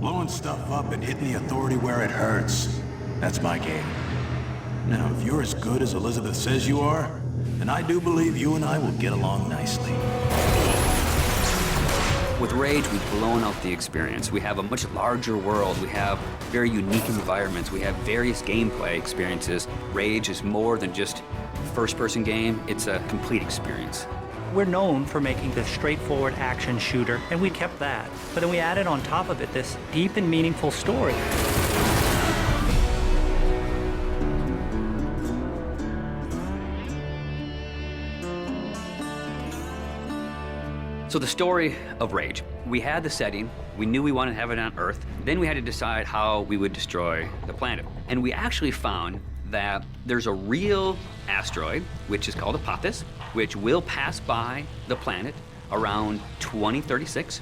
Blowing stuff up and hitting the authority where it hurts. That's my game. Now, if you're as good as Elizabeth says you are, then I do believe you and I will get along nicely. With Rage, we've blown out the experience. We have a much larger world. We have very unique environments. We have various gameplay experiences. Rage is more than just a first-person game. It's a complete experience. We're known for making this straightforward action shooter, and we kept that. But then we added on top of it this deep and meaningful story. So the story of Rage. We had the setting, we knew we wanted to have it on Earth, then we had to decide how we would destroy the planet. And we actually found that there's a real asteroid, which is called Apophis, which will pass by the planet around 2036.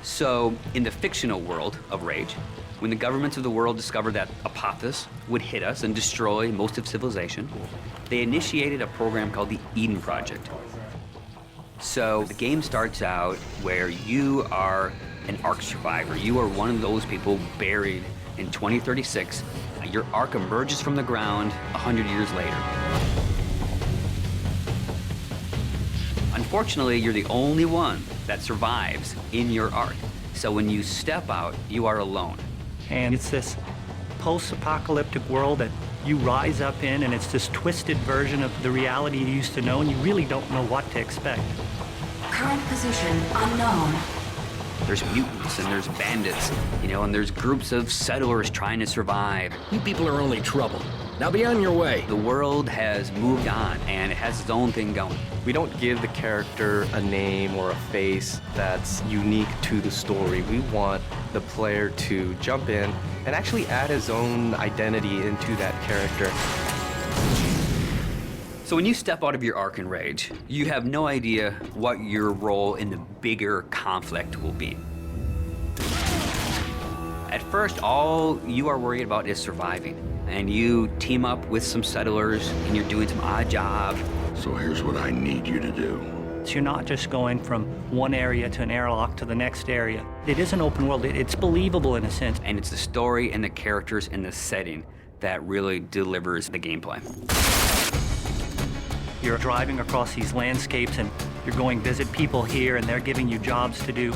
So in the fictional world of Rage, when the governments of the world discovered that Apophis would hit us and destroy most of civilization, they initiated a program called the Eden Project. So the game starts out where you are an Ark survivor. You are one of those people buried in 2036. Your Ark emerges from the ground 100 years later. Unfortunately, you're the only one that survives in your Ark. So when you step out, you are alone. And it's this post-apocalyptic world that you rise up in, and it's this twisted version of the reality you used to know, and you really don't know what to expect. Current position unknown. There's mutants and there's bandits, you know, and there's groups of settlers trying to survive. You people are only trouble. Now be on your way. The world has moved on, and it has its own thing going. We don't give the character a name or a face that's unique to the story. We want the player to jump in and actually add his own identity into that character. So when you step out of your Ark in Rage, you have no idea what your role in the bigger conflict will be. At first, all you are worried about is surviving. And you team up with some settlers, and you're doing some odd jobs. So here's what I need you to do. So you're not just going from one area to an airlock to the next area. It is an open world. It's believable in a sense. And it's the story and the characters and the setting that really delivers the gameplay. You're driving across these landscapes, and you're going visit people here, and they're giving you jobs to do.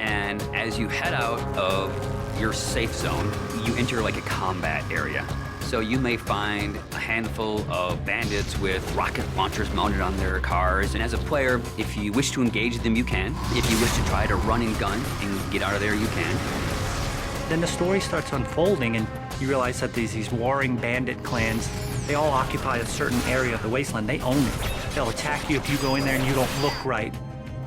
And as you head out of your safe zone, you enter like a combat area. So you may find a handful of bandits with rocket launchers mounted on their cars. And as a player, if you wish to engage them, you can. If you wish to try to run and gun and get out of there, you can. Then the story starts unfolding, and you realize that these warring bandit clans, they all occupy a certain area of the wasteland. They own it. They'll attack you if you go in there and you don't look right.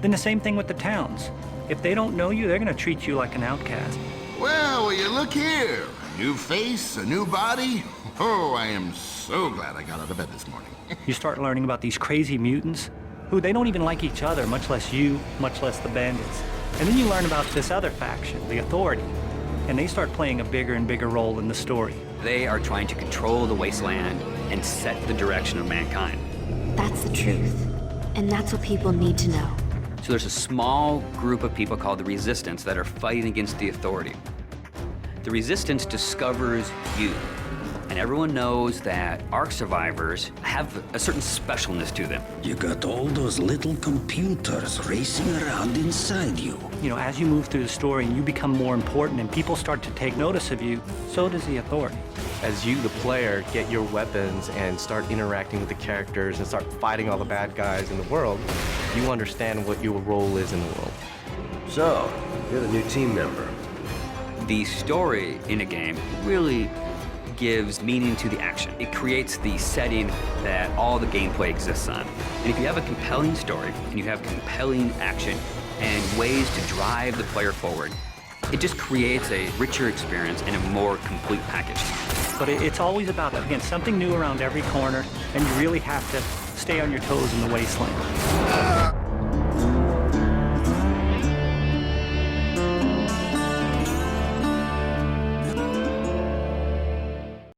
Then the same thing with the towns. If they don't know you, they're going to treat you like an outcast. Well, will you look here? A new face, a new body. Oh, I am so glad I got out of bed this morning. You start learning about these crazy mutants who they don't even like each other, much less you, much less the bandits. And then you learn about this other faction, the Authority, and they start playing a bigger and bigger role in the story. They are trying to control the wasteland and set the direction of mankind. That's the truth. And that's what people need to know. So there's a small group of people called the Resistance that are fighting against the Authority. The Resistance discovers you, and everyone knows that Ark survivors have a certain specialness to them. You got all those little computers racing around inside you. You know, as you move through the story and you become more important and people start to take notice of you, so does the Authority. As you, the player, get your weapons and start interacting with the characters and start fighting all the bad guys in the world, you understand what your role is in the world. So, you're the new team member. The story in a game really gives meaning to the action. It creates the setting that all the gameplay exists on. And if you have a compelling story and you have compelling action and ways to drive the player forward, it just creates a richer experience and a more complete package. But it's always about, again, something new around every corner, and you really have to stay on your toes in the wasteland.